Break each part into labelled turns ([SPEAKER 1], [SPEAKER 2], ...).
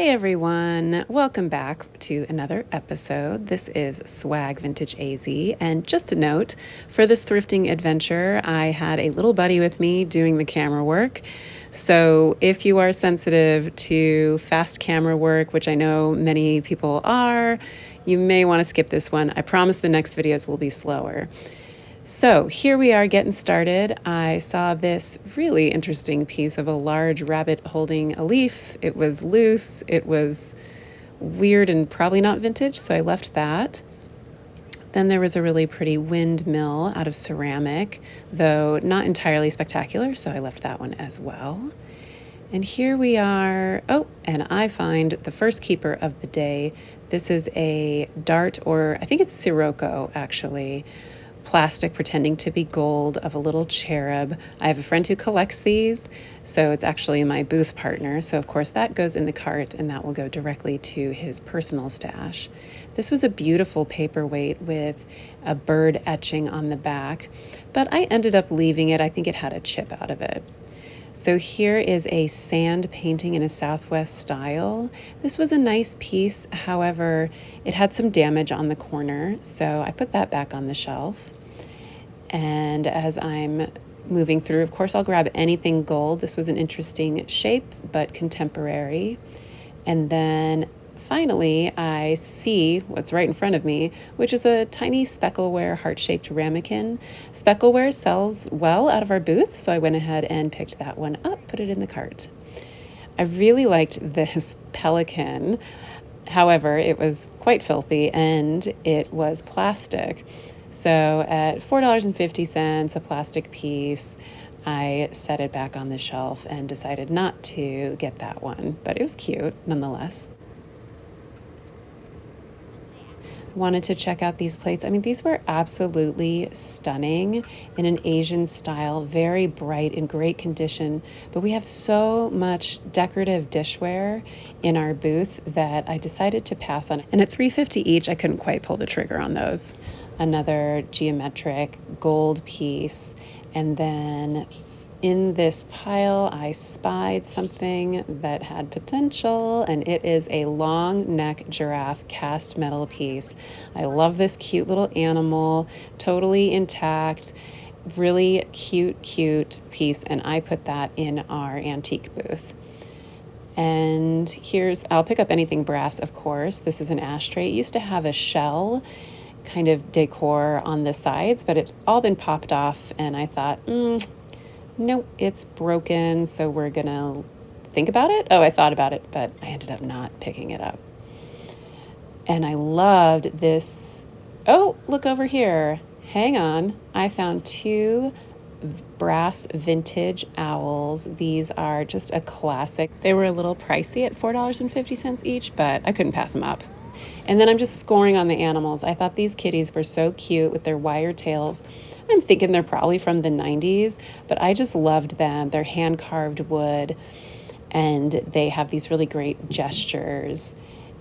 [SPEAKER 1] Hey everyone, welcome back to another episode. This is SwagVintageAZ, and just a note, for this thrifting adventure, I had a little buddy with me doing the camera work. So if you are sensitive to fast camera work, which I know many people are, you may want to skip this one. I promise the next videos will be slower. So here we are getting started. I saw this really interesting piece of a large rabbit holding a leaf. It was loose, it was weird and probably not vintage, so I left that. Then there was a really pretty windmill out of ceramic, though not entirely spectacular, so I left that one as well. And here we are. Oh, and I find the first keeper of the day. This is a dart, or I think it's Sirocco actually, plastic pretending to be gold of a little cherub. I have a friend who collects these, so it's actually my booth partner. So of course that goes in the cart and that will go directly to his personal stash. This was a beautiful paperweight with a bird etching on the back, but I ended up leaving it. I think it had a chip out of it. So here is a sand painting in a Southwest style. This was a nice piece, however, it had some damage on the corner, so I put that back on the shelf. And as I'm moving through, of course, I'll grab anything gold. This was an interesting shape, but contemporary. And then finally, I see what's right in front of me, which is a tiny speckleware heart-shaped ramekin. Speckleware sells well out of our booth, so I went ahead and picked that one up, put it in the cart. I really liked this pelican. However, it was quite filthy and it was plastic. So at $4.50 a plastic piece, I set it back on the shelf and decided not to get that one, but it was cute nonetheless. Wanted to check out these plates. I mean, these were absolutely stunning in an Asian style, very bright, in great condition. But we have so much decorative dishware in our booth that I decided to pass on it. And at $3.50 each, I couldn't quite pull the trigger on those. Another geometric gold piece. And then in this pile, I spied something that had potential, and it is a long neck giraffe cast metal piece. I love this cute little animal, totally intact, really cute piece, and I put that in our antique booth. And I'll pick up anything brass, of course. This is an ashtray. It used to have a shell kind of decor on the sides, but it's all been popped off, and I thought, nope, it's broken, so we're gonna think about it. Oh, I thought about it, but I ended up not picking it up. And I loved this. Oh, look over here. Hang on. I found two brass vintage owls. These are just a classic. They were a little pricey at $4.50 each, but I couldn't pass them up. And then I'm just scoring on the animals. I thought these kitties were so cute with their wire tails. I'm thinking they're probably from the 90s, but I just loved them. They're hand-carved wood, and they have these really great gestures.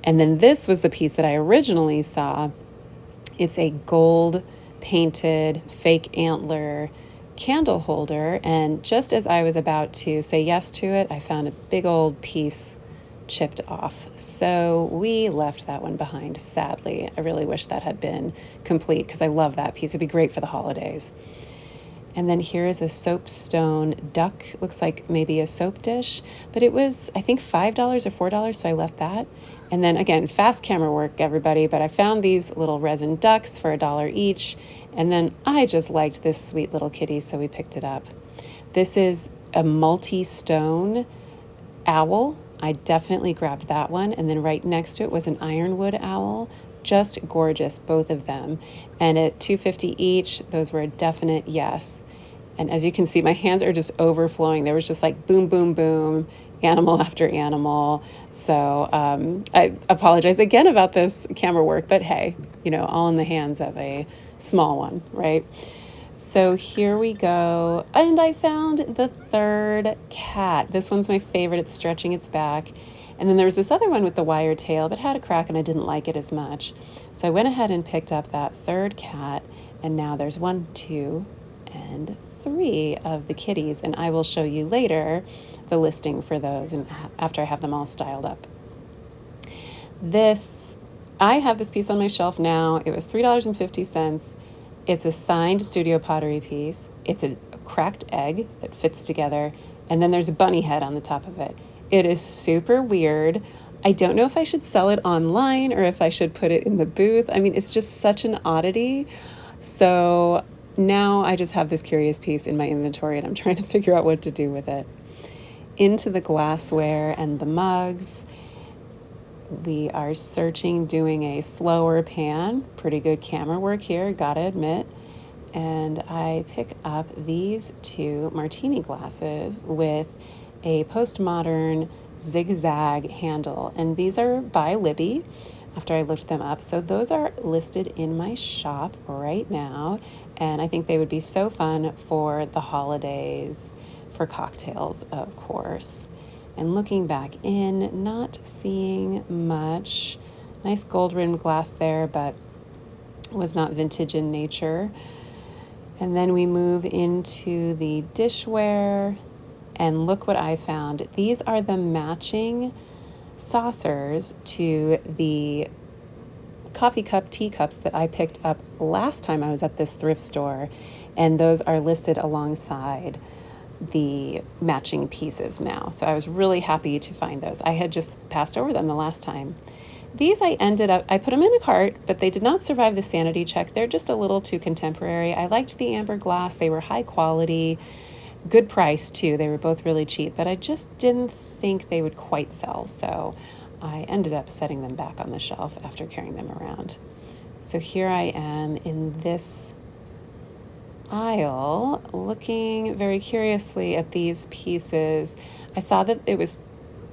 [SPEAKER 1] And then this was the piece that I originally saw. It's a gold-painted fake antler candle holder, and just as I was about to say yes to it, I found a big old piece chipped off. So we left that one behind, sadly. I really wish that had been complete because I love that piece. It'd be great for the holidays. And then here is a soapstone duck. Looks like maybe a soap dish, but it was, I think, $5 or $4, so I left that. And then again, fast camera work, everybody, but I found these little resin ducks for $1 each. And then I just liked this sweet little kitty, so we picked it up. This is a multi-stone owl. I definitely grabbed that one, and then right next to it was an ironwood owl. Just gorgeous, both of them. And at $2.50 each, those were a definite yes. And as you can see, my hands are just overflowing. There was just like boom, boom, boom, animal after animal. So I apologize again about this camera work, but hey, all in the hands of a small one, right? So here we go, and I found the third cat. This one's my favorite. It's stretching its back. And then there was this other one with the wire tail, but had a crack, and I didn't like it as much. So I went ahead and picked up that third cat, and now there's 1, 2, and 3 of the kitties, and I will show you later the listing for those and after I have them all styled up. This, I have this piece on my shelf now. It was $3.50. It's a signed studio pottery piece. It's a cracked egg that fits together, and then there's a bunny head on the top of it. It is super weird. I don't know if I should sell it online or if I should put it in the booth. I mean, it's just such an oddity. So now I just have this curious piece in my inventory and I'm trying to figure out what to do with it. Into the glassware and the mugs. We are searching, doing a slower pan. Pretty good camera work here, gotta admit. And I pick up these two martini glasses with a postmodern zigzag handle. And these are by Libby after I looked them up. So those are listed in my shop right now. And I think they would be so fun for the holidays, for cocktails, of course. And looking back in, not seeing much. Nice gold rimmed glass there, but was not vintage in nature. And then we move into the dishware, and look what I found. These are the matching saucers to the coffee cup teacups that I picked up last time I was at this thrift store, and those are listed alongside the matching pieces now. So I was really happy to find those. I had just passed over them the last time. These I put them in a cart, but they did not survive the sanity check. They're just a little too contemporary. I liked the amber glass. They were high quality, good price too. They were both really cheap, but I just didn't think they would quite sell. So I ended up setting them back on the shelf after carrying them around. So here I am in this aisle looking very curiously at these pieces. I saw that it was,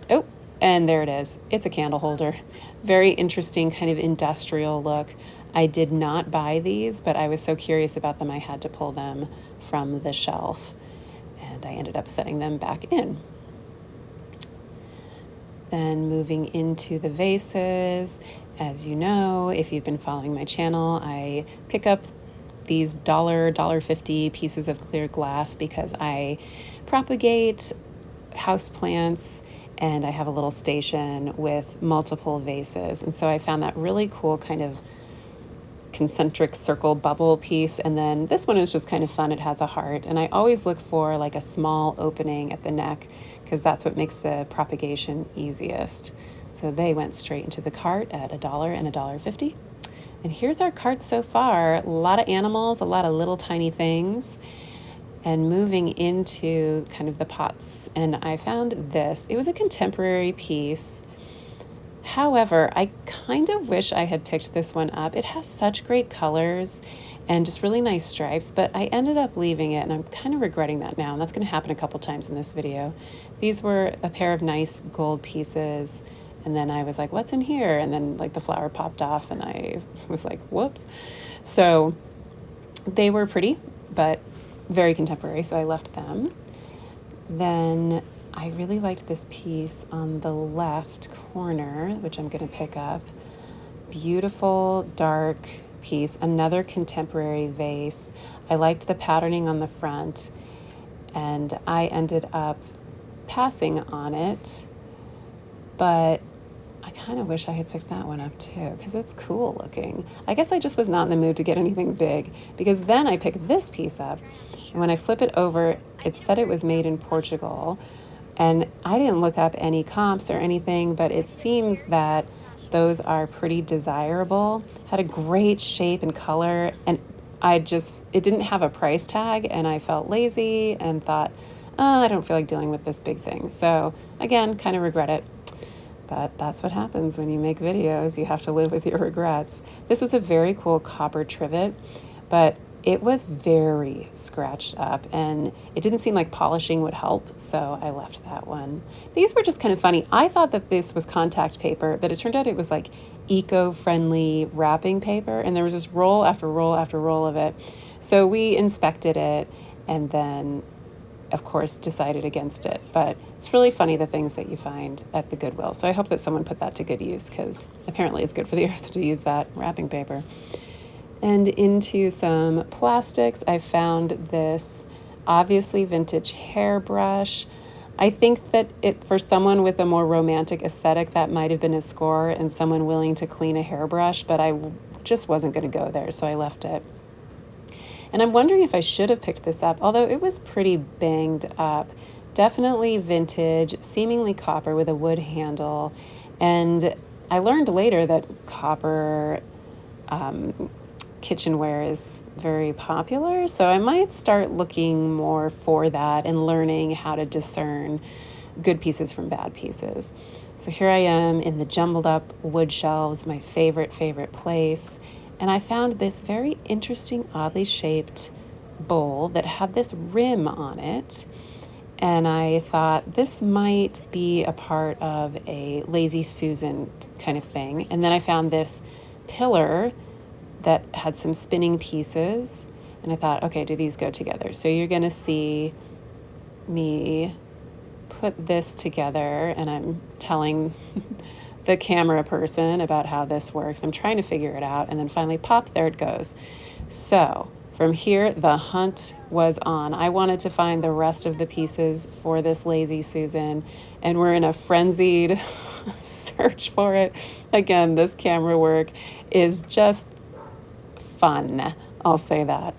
[SPEAKER 1] oh, and there it is. It's a candle holder. Very interesting kind of industrial look. I did not buy these, but I was so curious about them I had to pull them from the shelf, and I ended up setting them back in. Then moving into the vases. As you know, if you've been following my channel, I pick up these $1.50 pieces of clear glass because I propagate houseplants and I have a little station with multiple vases. And so I found that really cool kind of concentric circle bubble piece. And then this one is just kind of fun. It has a heart. And I always look for like a small opening at the neck because that's what makes the propagation easiest. So they went straight into the cart at $1 and $1.50. And here's our cart so far. A lot of animals, a lot of little tiny things. And moving into kind of the pots. And I found this. It was a contemporary piece. However, I kind of wish I had picked this one up. It has such great colors and just really nice stripes, but I ended up leaving it and I'm kind of regretting that now. And that's going to happen a couple times in this video. These were a pair of nice gold pieces. And then I was like, what's in here? And then like the flower popped off and I was like, whoops. So they were pretty, but very contemporary. So I left them. Then I really liked this piece on the left corner, which I'm going to pick up. Beautiful, dark piece, another contemporary vase. I liked the patterning on the front and I ended up passing on it, but I kind of wish I had picked that one up too because it's cool looking. I guess I just was not in the mood to get anything big because then I picked this piece up and when I flip it over, it said it was made in Portugal. And I didn't look up any comps or anything, but it seems that those are pretty desirable. Had a great shape and color, and it didn't have a price tag, and I felt lazy and thought, oh, I don't feel like dealing with this big thing. So again, kind of regret it. But that's what happens when you make videos. You have to live with your regrets. This was a very cool copper trivet, but it was very scratched up and it didn't seem like polishing would help, so I left that one. These were just kind of funny. I thought that this was contact paper, but it turned out it was like eco-friendly wrapping paper, and there was just roll after roll after roll of it. So we inspected it and then, of course, decided against it. But it's really funny the things that you find at the Goodwill. So I hope that someone put that to good use because apparently it's good for the earth to use that wrapping paper. And into some plastics, I found this obviously vintage hairbrush. I think that for someone with a more romantic aesthetic, that might have been a score, and someone willing to clean a hairbrush, but I just wasn't going to go there, so I left it. And I'm wondering if I should have picked this up, although it was pretty banged up. Definitely vintage, seemingly copper with a wood handle. And I learned later that copper kitchenware is very popular, so I might start looking more for that and learning how to discern good pieces from bad pieces. So here I am in the jumbled up wood shelves, my favorite place. And I found this very interesting, oddly shaped bowl that had this rim on it. And I thought this might be a part of a Lazy Susan kind of thing. And then I found this pillar that had some spinning pieces. And I thought, okay, do these go together? So you're going to see me put this together, and I'm telling the camera person about how this works. I'm trying to figure it out, and then finally, pop, there it goes. So from here, the hunt was on. I wanted to find the rest of the pieces for this Lazy Susan, and we're in a frenzied search for it. Again, this camera work is just fun, I'll say that.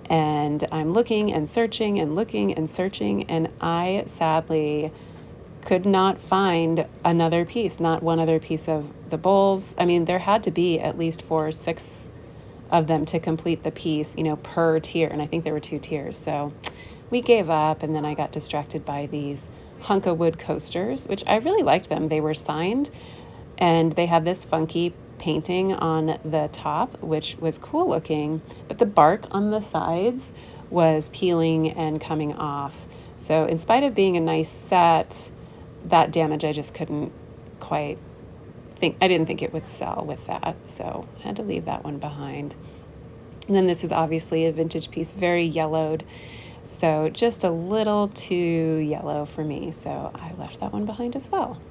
[SPEAKER 1] And I'm looking and searching and looking and searching, and I sadly could not find another piece, not one other piece of the bowls. I mean, there had to be at least 4 or 6 of them to complete the piece, per tier. And I think there were 2 tiers. So we gave up, and then I got distracted by these hunk of wood coasters, which I really liked them. They were signed, and they had this funky painting on the top, which was cool looking, but the bark on the sides was peeling and coming off. So in spite of being a nice set, that damage I just couldn't quite think, I didn't think it would sell with that, so I had to leave that one behind. And then this is obviously a vintage piece, very yellowed, so just a little too yellow for me, so I left that one behind as well.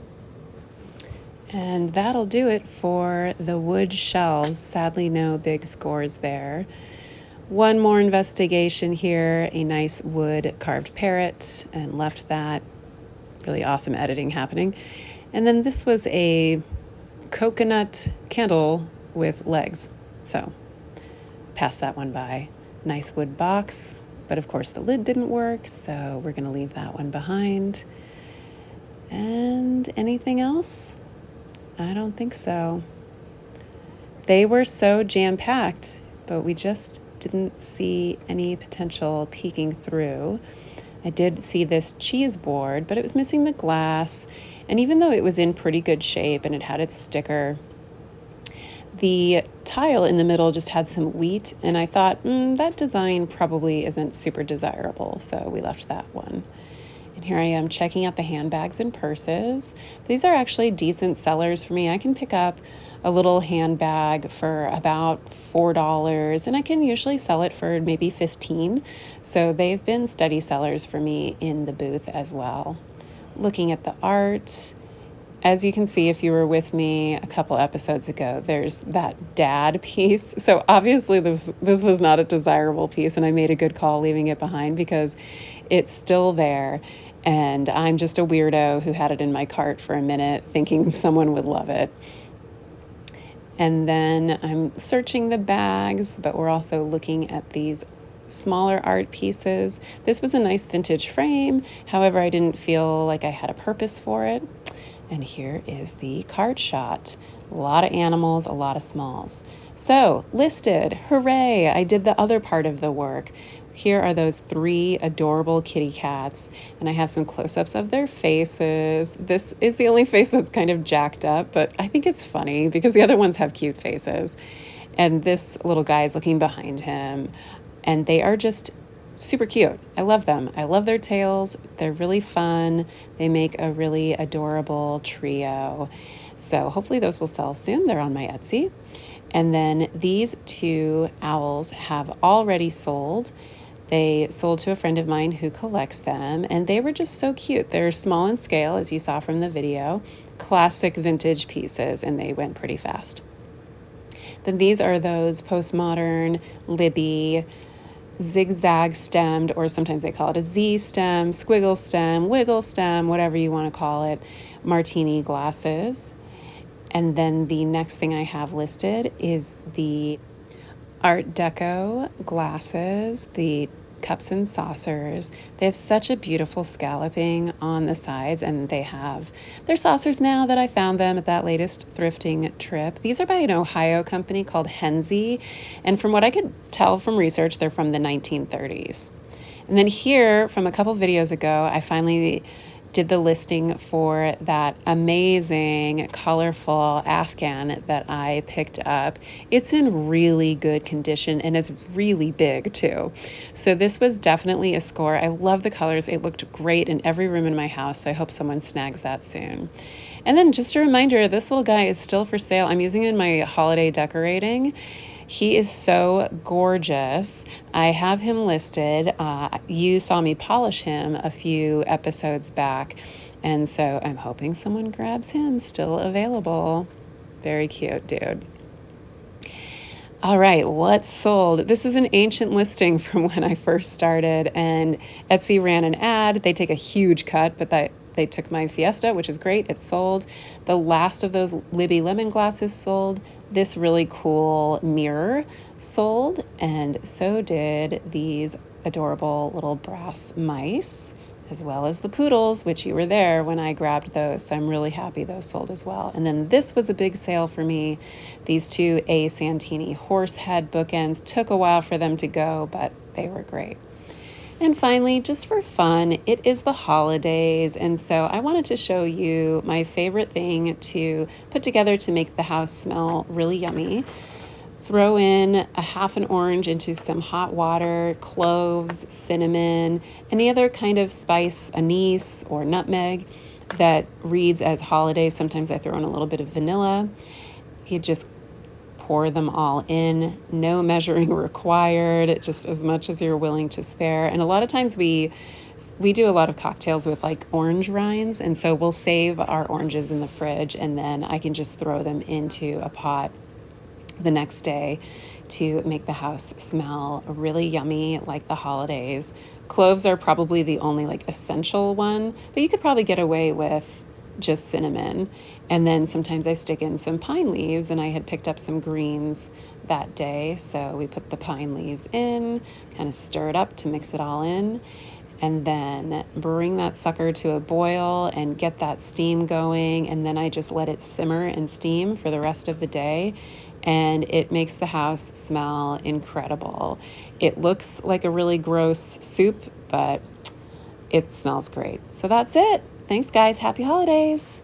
[SPEAKER 1] And that'll do it for the wood shelves. Sadly, no big scores there. One more investigation here, a nice wood carved parrot, and left that. Really awesome editing happening. And then this was a coconut candle with legs. So pass that one by. Nice wood box, but of course the lid didn't work, so we're going to leave that one behind. And anything else? I don't think so. They were so jam-packed, but we just didn't see any potential peeking through. I did see this cheese board, but it was missing the glass. And even though it was in pretty good shape and it had its sticker, the tile in the middle just had some wheat. And I thought, that design probably isn't super desirable. So we left that one. And here I am checking out the handbags and purses. These are actually decent sellers for me. I can pick up a little handbag for about $4, and I can usually sell it for maybe $15. So they've been steady sellers for me in the booth as well. Looking at the art, as you can see if you were with me a couple episodes ago, there's that dad piece. So obviously this was not a desirable piece, and I made a good call leaving it behind because it's still there. And I'm just a weirdo who had it in my cart for a minute thinking someone would love it. And then I'm searching the bags, but we're also looking at these smaller art pieces. This was a nice vintage frame. However, I didn't feel like I had a purpose for it. And here is the card shot. A lot of animals, a lot of smalls. So listed, hooray, I did the other part of the work. Here are those 3 adorable kitty cats, and I have some close-ups of their faces. This is the only face that's kind of jacked up, but I think it's funny because the other ones have cute faces. And this little guy is looking behind him, and they are just super cute. I love them. I love their tails. They're really fun. They make a really adorable trio. So hopefully those will sell soon. They're on my Etsy. And then these 2 owls have already sold. They sold to a friend of mine who collects them, and they were just so cute. They're small in scale, as you saw from the video, classic vintage pieces, and they went pretty fast. Then these are those postmodern Libby zigzag stemmed, or sometimes they call it a Z stem, squiggle stem, wiggle stem, whatever you want to call it, martini glasses. And then the next thing I have listed is the Art Deco glasses, the cups and saucers. They have such a beautiful scalloping on the sides, and they're saucers now that I found them at that latest thrifting trip. These are by an Ohio company called Henze, and from what I could tell from research, they're from the 1930s. And then here, from a couple videos ago, I finally did the listing for that amazing colorful Afghan that I picked up. It's in really good condition and it's really big too. So this was definitely a score. I love the colors. It looked great in every room in my house. So I hope someone snags that soon. And then just a reminder, this little guy is still for sale. I'm using him in my holiday decorating. He is so gorgeous. I have him listed. You saw me polish him a few episodes back, and so I'm hoping someone grabs him. Still available. Very cute, dude. All right, what's sold? This is an ancient listing from when I first started, and Etsy ran an ad. They take a huge cut, but they took my Fiesta, which is great. It's sold. The last of those Libby lemon glasses sold. This really cool mirror sold, and so did these adorable little brass mice, as well as the poodles, which you were there when I grabbed those. So I'm really happy those sold as well. And then this was a big sale for me. These two A. Santini horse head bookends. Took a while for them to go, but they were great. And finally, just for fun, it is the holidays, and so I wanted to show you my favorite thing to put together to make the house smell really yummy. Throw in a half an orange into some hot water, cloves, cinnamon, any other kind of spice, anise or nutmeg that reads as holiday. Sometimes I throw in a little bit of vanilla. You just pour them all in, no measuring required, just as much as you're willing to spare. And a lot of times we do a lot of cocktails with like orange rinds, and so we'll save our oranges in the fridge, and then I can just throw them into a pot the next day to make the house smell really yummy like the holidays. Cloves are probably the only like essential one, but you could probably get away with just cinnamon. And then sometimes I stick in some pine leaves, and I had picked up some greens that day, so we put the pine leaves in, kind of stir it up to mix it all in, and then bring that sucker to a boil and get that steam going, and then I just let it simmer and steam for the rest of the day, and it makes the house smell incredible. It looks like a really gross soup, but it smells great. So that's it. Thanks, guys. Happy holidays.